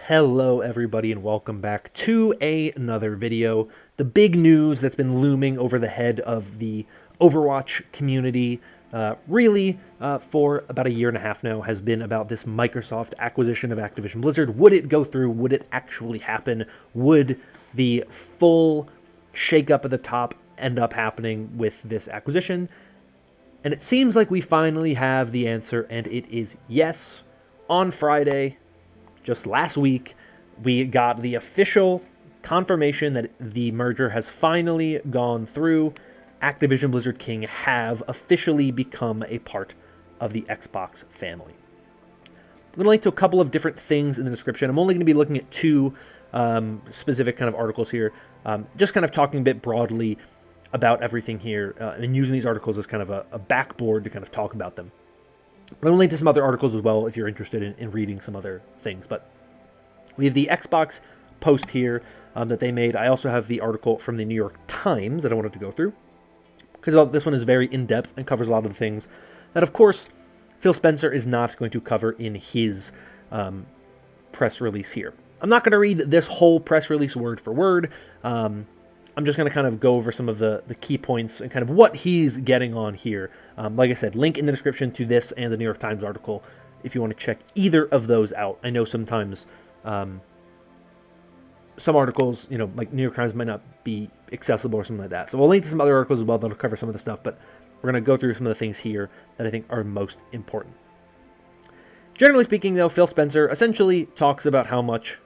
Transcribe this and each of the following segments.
Hello everybody and welcome back to another video. The big news that's been looming over the head of the Overwatch community for about a year and a half now has been about this Microsoft acquisition of Activision Blizzard. Would it go through? Would it actually happen? Would the full shakeup at the top end up happening with this acquisition? And it seems like we finally have the answer, and it is yes. On Friday, just last week, we got the official confirmation that the merger has finally gone through. Activision Blizzard King have officially become a part of the Xbox family. I'm going to link to a couple of different things in the description. I'm only going to be looking at two specific kind of articles here, just kind of talking a bit broadly about everything here and using these articles as kind of a backboard to kind of talk about them. I'm going to link to some other articles as well if you're interested in reading some other things. But we have the Xbox post here that they made. I also have the article from the New York Times that I wanted to go through, because this one is very in-depth and covers a lot of the things that, of course, Phil Spencer is not going to cover in his press release here. I'm not going to read this whole press release word for word. I'm just going to kind of go over some of the key points and kind of what he's getting on here. Like I said, link in the description to this and the New York Times article if you want to check either of those out. I know sometimes some articles, like New York Times might not be accessible or something like that. So we'll link to some other articles as well that'll cover some of the stuff, but we're going to go through some of the things here that I think are most important. Generally speaking, though, Phil Spencer essentially talks about how much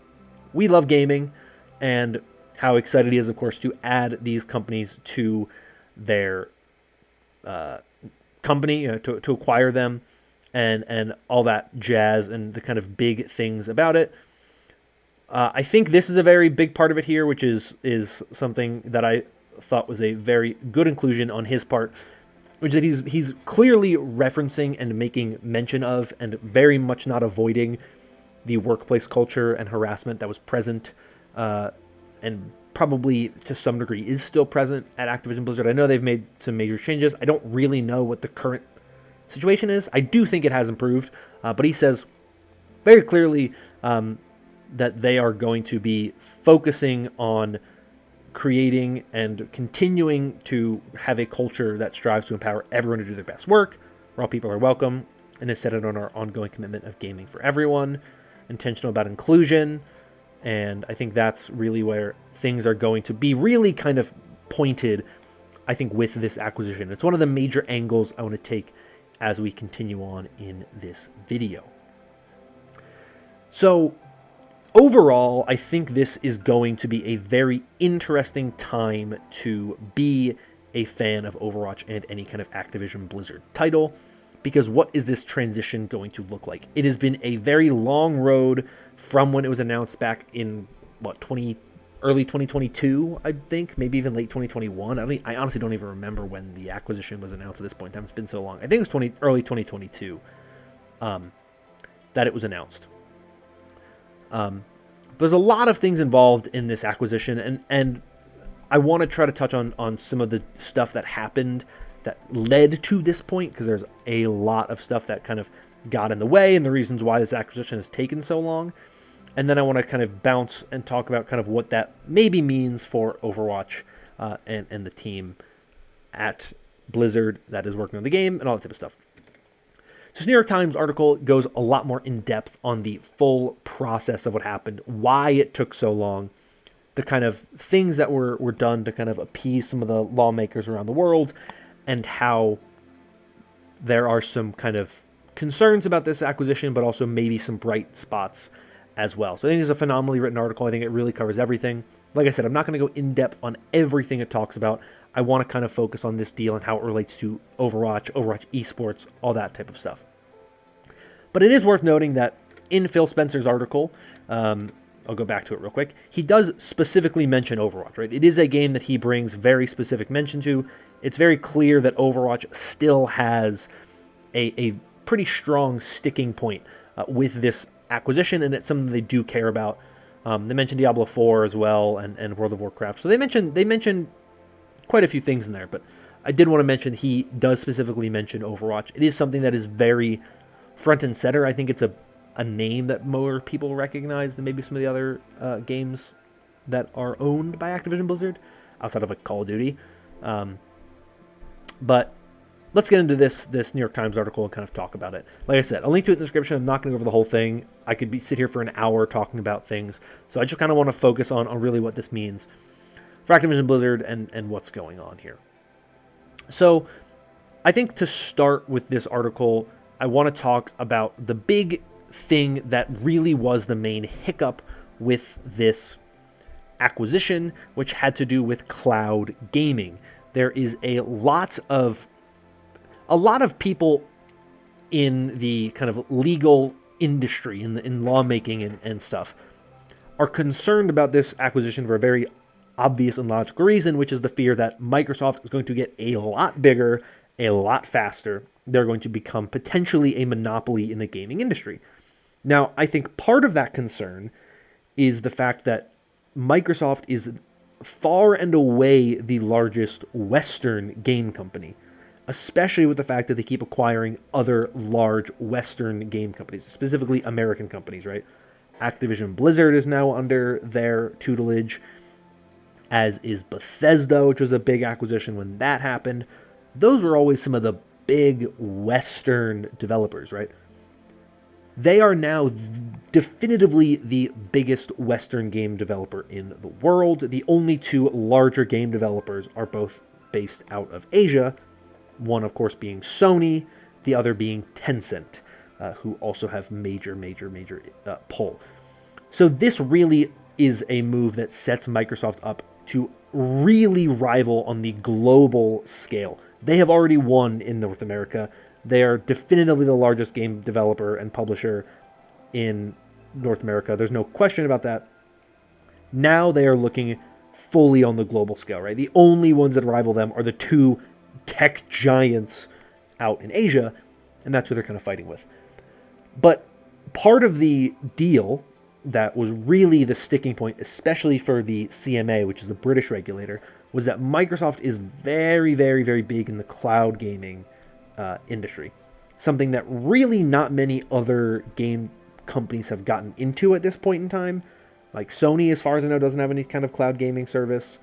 we love gaming and how excited he is, of course, to add these companies to their company, to acquire them, and all that jazz and the kind of big things about it. I think this is a very big part of it here, which is something that I thought was a very good inclusion on his part, which is that he's clearly referencing and making mention of, and very much not avoiding, the workplace culture and harassment that was present and probably to some degree is still present at Activision Blizzard. I know they've made some major changes. I don't really know what the current situation is. I do think it has improved, but he says very clearly that they are going to be focusing on creating and continuing to have a culture that strives to empower everyone to do their best work, where all people are welcome, and is centered on our ongoing commitment of gaming for everyone, intentional about inclusion. And I think that's really where things are going to be really kind of pointed, I think, with this acquisition. It's one of the major angles I want to take as we continue on in this video. So overall, I think this is going to be a very interesting time to be a fan of Overwatch and any kind of Activision Blizzard title, because what is this transition going to look like? It has been a very long road from when it was announced back in, early 2022, I think, maybe even late 2021. I honestly don't even remember when the acquisition was announced at this point in time. It's been so long. I think it was early 2022 that it was announced. There's a lot of things involved in this acquisition, and I want to try to touch on some of the stuff that happened that led to this point, because there's a lot of stuff that kind of got in the way and the reasons why this acquisition has taken so long. And then I want to kind of bounce and talk about kind of what that maybe means for Overwatch and the team at Blizzard that is working on the game and all that type of stuff. So this New York Times article goes a lot more in depth on the full process of what happened, why it took so long, the kind of things that were done to kind of appease some of the lawmakers around the world, and how there are some kind of concerns about this acquisition, but also maybe some bright spots as well. So I think it's a phenomenally written article. I think it really covers everything. Like I said, I'm not going to go in depth on everything it talks about. I want to kind of focus on this deal and how it relates to Overwatch esports, all that type of stuff. But it is worth noting that in Phil Spencer's article, I'll go back to it real quick, he does specifically mention Overwatch, right? It is a game that he brings very specific mention to. It's very clear that Overwatch still has a pretty strong sticking point with this acquisition, and it's something they do care about. They mentioned Diablo 4 as well, and World of Warcraft. So they mentioned quite a few things in there, but I did want to mention he does specifically mention Overwatch. It is something that is very front and center. I think it's a name that more people recognize than maybe some of the other games that are owned by Activision Blizzard, outside of like Call of Duty. But let's get into this New York Times article and kind of talk about it. Like I said, I'll link to it in the description. I'm not going to go over the whole thing. I could sit here for an hour talking about things. So I just kind of want to focus on really what this means for Activision Blizzard and what's going on here. So I think to start with this article, I want to talk about the big thing that really was the main hiccup with this acquisition, which had to do with cloud gaming. There is a lot of people in the kind of legal industry, in lawmaking and stuff, are concerned about this acquisition for a very obvious and logical reason, which is the fear that Microsoft is going to get a lot bigger, a lot faster. They're going to become potentially a monopoly in the gaming industry. Now, I think part of that concern is the fact that Microsoft is far and away the largest Western game company, especially with the fact that they keep acquiring other large Western game companies, specifically American companies, right? Activision Blizzard is now under their tutelage, as is Bethesda, which was a big acquisition when that happened. Those were always some of the big Western developers, right? They are now definitively the biggest Western game developer in the world. The only two larger game developers are both based out of Asia, one, of course, being Sony, the other being Tencent, who also have major pull. So this really is a move that sets Microsoft up to really rival on the global scale. They have already won in North America. They are definitively the largest game developer and publisher in North America. There's no question about that. Now they are looking fully on the global scale, right? The only ones that rival them are the two tech giants out in Asia, and that's who they're kind of fighting with. But part of the deal that was really the sticking point, especially for the CMA, which is the British regulator, was that Microsoft is very big in the cloud gaming industry. Something that really not many other game companies have gotten into at this point in time. Like Sony, as far as I know, doesn't have any kind of cloud gaming service.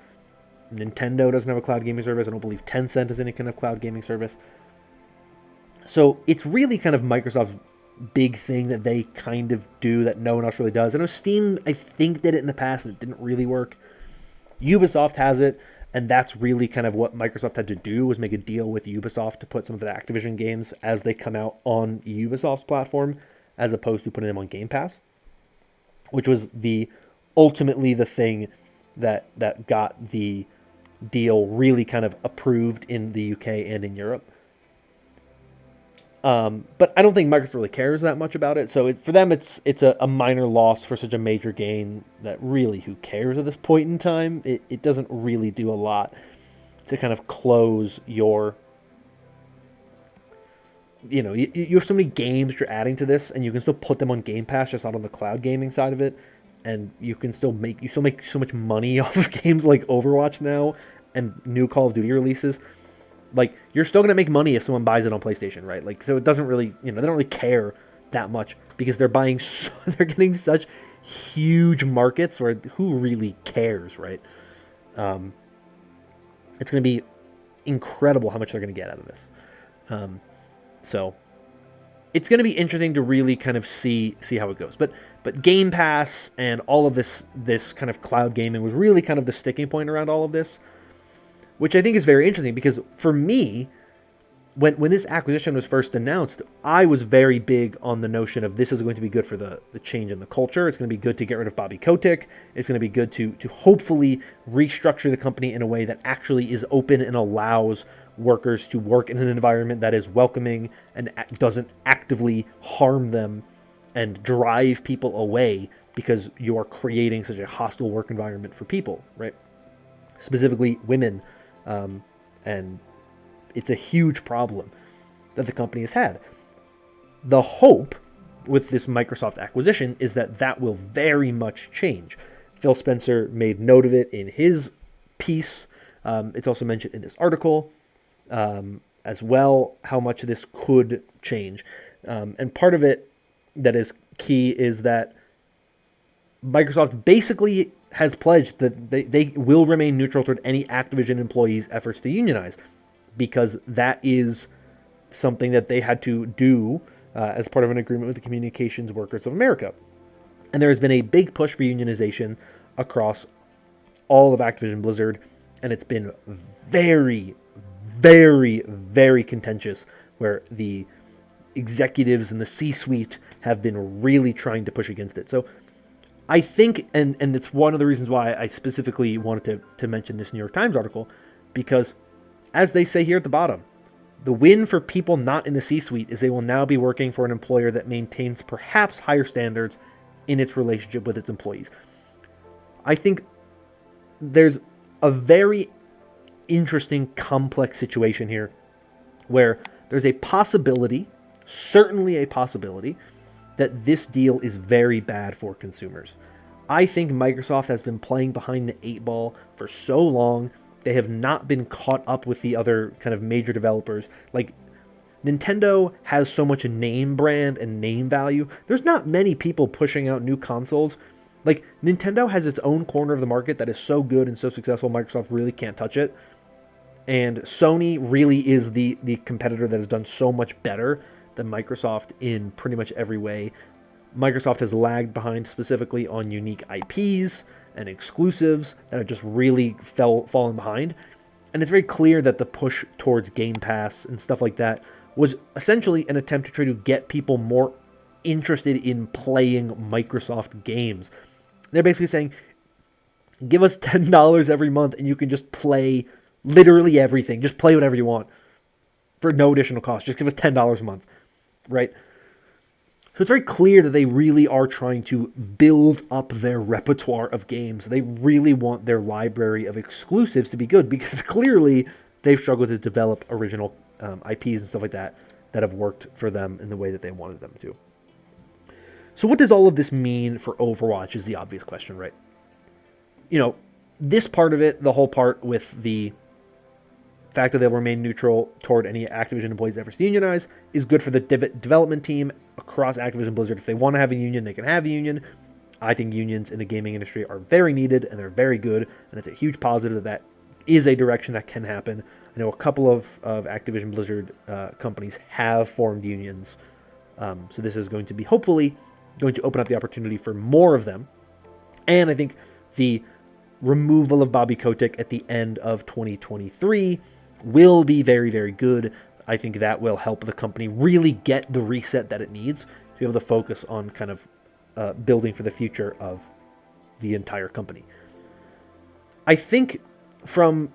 Nintendo doesn't have a cloud gaming service. I don't believe Tencent has any kind of cloud gaming service. So it's really kind of Microsoft's big thing that they kind of do that no one else really does. I know Steam, I think, did it in the past and it didn't really work. Ubisoft has it, and that's really kind of what Microsoft had to do, was make a deal with Ubisoft to put some of the Activision games as they come out on Ubisoft's platform, as opposed to putting them on Game Pass, which was ultimately the thing that got the deal really kind of approved in the UK and in Europe. But I don't think Microsoft really cares that much about it. So for them, it's a minor loss for such a major gain that really, who cares at this point in time? It doesn't really do a lot to kind of close your, you have so many games you're adding to this, and you can still put them on Game Pass, just not on the cloud gaming side of it. And you still make so much money off of games like Overwatch now and new Call of Duty releases. Like, you're still going to make money if someone buys it on PlayStation, right? Like, so it doesn't really, they don't really care that much because they're they're getting such huge markets where who really cares, right? It's going to be incredible how much they're going to get out of this. So it's going to be interesting to really kind of see how it goes. But Game Pass and all of this kind of cloud gaming was really kind of the sticking point around all of this, which I think is very interesting because for me, when this acquisition was first announced, I was very big on the notion of this is going to be good for the change in the culture. It's going to be good to get rid of Bobby Kotick. It's going to be good to hopefully restructure the company in a way that actually is open and allows workers to work in an environment that is welcoming and doesn't actively harm them and drive people away because you are creating such a hostile work environment for people, right? Specifically women. And it's a huge problem that the company has had. The hope with this Microsoft acquisition is that will very much change. Phil Spencer made note of it in his piece. It's also mentioned in this article as well, how much this could change. And part of it that is key is that Microsoft basically has pledged that they will remain neutral toward any Activision employees' efforts to unionize, because that is something that they had to do as part of an agreement with the Communications Workers of America. And there has been a big push for unionization across all of Activision Blizzard, and it's been very, very, very contentious, where the executives and the C-suite have been really trying to push against it. So I think, and it's one of the reasons why I specifically wanted to mention this New York Times article, because as they say here at the bottom, the win for people not in the C-suite is they will now be working for an employer that maintains perhaps higher standards in its relationship with its employees. I think there's a very interesting, complex situation here where there's a possibility, certainly a possibility, that this deal is very bad for consumers. I think Microsoft has been playing behind the 8 ball for so long. They have not been caught up with the other kind of major developers. Like, Nintendo has so much name brand and name value. There's not many people pushing out new consoles. Like, Nintendo has its own corner of the market that is so good and so successful, Microsoft really can't touch it. And Sony really is the competitor that has done so much better than Microsoft in pretty much every way. Microsoft has lagged behind specifically on unique IPs and exclusives that have just really fallen behind. And it's very clear that the push towards Game Pass and stuff like that was essentially an attempt to try to get people more interested in playing Microsoft games. They're basically saying, give us $10 every month and you can just play literally everything. Just play whatever you want for no additional cost. Just give us $10 a month, right? So it's very clear that they really are trying to build up their repertoire of games. They really want their library of exclusives to be good, because clearly they've struggled to develop original IPs and stuff like that have worked for them in the way that they wanted them to. So what does all of this mean for Overwatch is the obvious question, right? You know, this part of it, the whole part with the fact that they'll remain neutral toward any Activision employees' efforts to unionize, is good for the development team across Activision Blizzard. If they want to have a union, they can have a union. I think unions in the gaming industry are very needed, and they're very good, and it's a huge positive that is a direction that can happen. I know a couple of Activision Blizzard companies have formed unions, so this is going to be hopefully going to open up the opportunity for more of them. And I think the removal of Bobby Kotick at the end of 2023 will be very, very good. I think that will help the company really get the reset that it needs to be able to focus on kind of building for the future of the entire company. I think from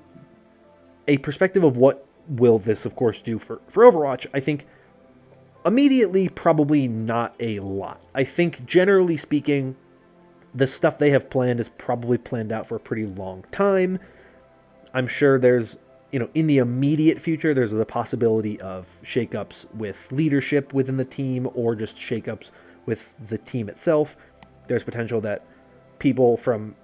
a perspective of what will this, of course, do for Overwatch, I think immediately probably not a lot. I think generally speaking, the stuff they have planned is probably planned out for a pretty long time. I'm sure there's, in the immediate future, there's the possibility of shakeups with leadership within the team or just shakeups with the team itself. There's potential that people from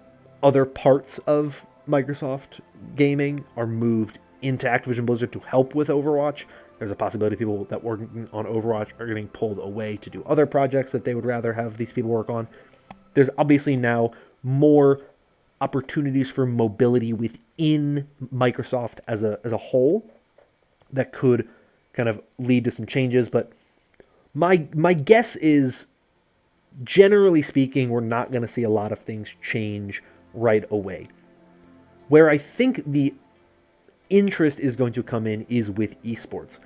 other parts of Microsoft gaming are moved into Activision Blizzard to help with Overwatch. There's a possibility people that work on Overwatch are getting pulled away to do other projects that they would rather have these people work on. There's obviously now more opportunities for mobility within Microsoft as a whole that could kind of lead to some changes. But my guess is, generally speaking, we're not going to see a lot of things change right away. Where I think the interest is going to come in is with esports.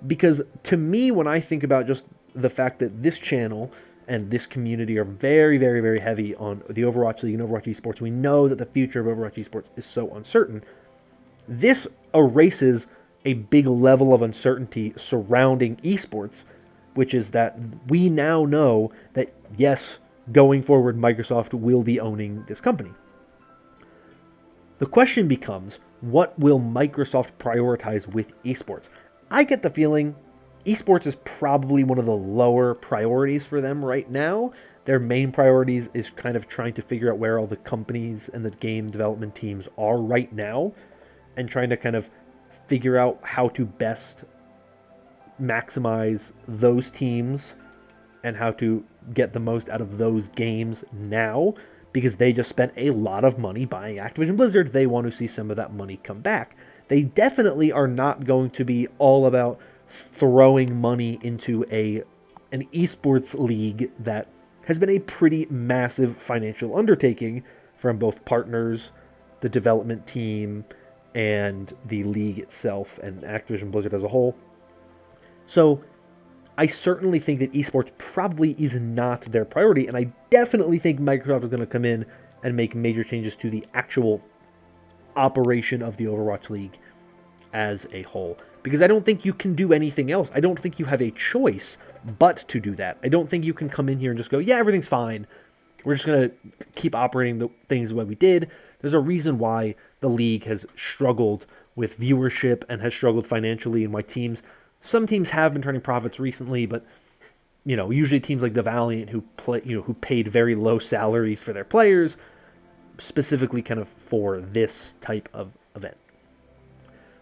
Because to me, when I think about just the fact that this channel and this community are very, very, very heavy on the Overwatch League and Overwatch esports, we know that the future of Overwatch esports is so uncertain. This erases a big level of uncertainty surrounding esports, which is that we now know that, yes, going forward, Microsoft will be owning this company. The question becomes, what will Microsoft prioritize with esports? I get the feeling esports is probably one of the lower priorities for them right now. Their main priorities is kind of trying to figure out where all the companies and the game development teams are right now and trying to kind of figure out how to best maximize those teams and how to get the most out of those games now, because they just spent a lot of money buying Activision Blizzard. They want to see some of that money come back. They definitely are not going to be all about throwing money into an esports league that has been a pretty massive financial undertaking from both partners, the development team, and the league itself, and Activision Blizzard as a whole. So I certainly think that esports probably is not their priority, and I definitely think Microsoft is going to come in and make major changes to the actual operation of the Overwatch League as a whole, because I don't think you can do anything else. I don't think you have a choice but to do that. I don't think you can come in here and just go, yeah, everything's fine. We're just going to keep operating the things the way we did. There's a reason why the league has struggled with viewership and has struggled financially, and why some teams have been turning profits recently, but usually teams like the Valiant who paid very low salaries for their players, specifically kind of for this type of event.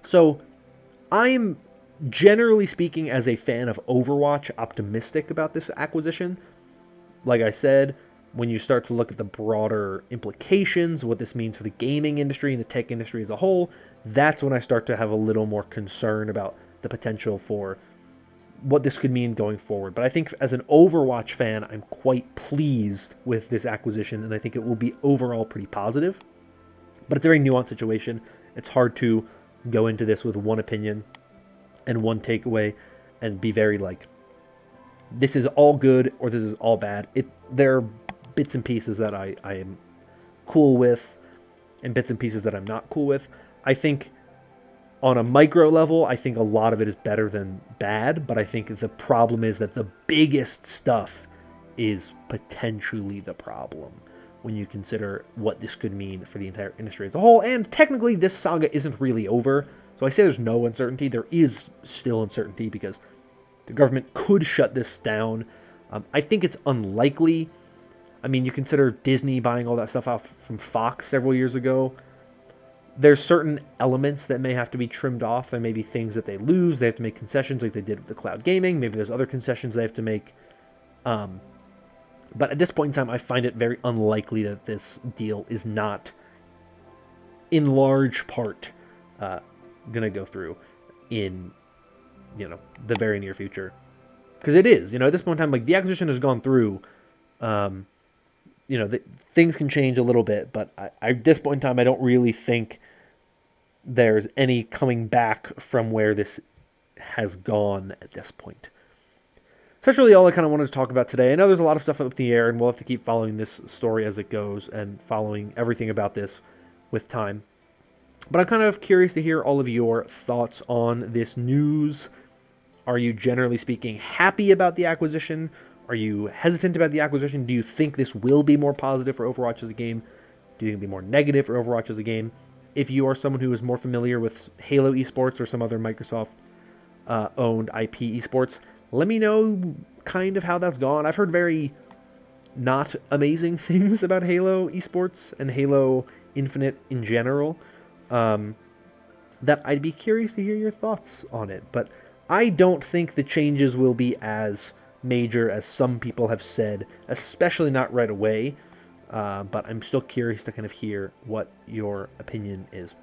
So I'm, generally speaking, as a fan of Overwatch, optimistic about this acquisition. Like I said, when you start to look at the broader implications, what this means for the gaming industry and the tech industry as a whole, that's when I start to have a little more concern about the potential for what this could mean going forward. But I think as an Overwatch fan, I'm quite pleased with this acquisition, and I think it will be overall pretty positive. But it's a very nuanced situation. It's hard to go into this with one opinion and one takeaway and be very this is all good or this is all bad. There are bits and pieces that I am cool with and bits and pieces that I'm not cool with. I think on a micro level, I think a lot of it is better than bad, but I think the problem is that the biggest stuff is potentially the problem when you consider what this could mean for the entire industry as a whole. And technically, this saga isn't really over. So I say there's no uncertainty. There is still uncertainty because the government could shut this down. I think it's unlikely. I mean, you consider Disney buying all that stuff out from Fox several years ago. There's certain elements that may have to be trimmed off. There may be things that they lose. They have to make concessions like they did with the cloud gaming. Maybe there's other concessions they have to make. But at this point in time, I find it very unlikely that this deal is not, in large part, going to go through in, the very near future. Because it is, at this point in time, the acquisition has gone through. Things can change a little bit, but at this point in time, I don't really think there's any coming back from where this has gone at this point. So that's really all I kind of wanted to talk about today. I know there's a lot of stuff up in the air, and we'll have to keep following this story as it goes and following everything about this with time. But I'm kind of curious to hear all of your thoughts on this news. Are you, generally speaking, happy about the acquisition? Are you hesitant about the acquisition? Do you think this will be more positive for Overwatch as a game? Do you think it'll be more negative for Overwatch as a game? If you are someone who is more familiar with Halo esports or some other Microsoft-owned IP esports, let me know kind of how that's gone. I've heard very not amazing things about Halo esports and Halo Infinite in general, that I'd be curious to hear your thoughts on it. But I don't think the changes will be as major as some people have said, especially not right away. But I'm still curious to kind of hear what your opinion is.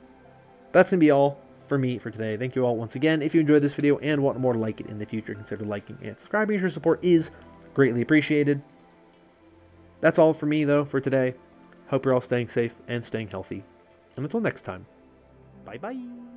That's going to be all for me for today. Thank you all once again. If you enjoyed this video and want more like it in the future, consider liking and subscribing. Your support is greatly appreciated. That's all for me, though, for today. Hope you're all staying safe and staying healthy. And until next time, bye-bye.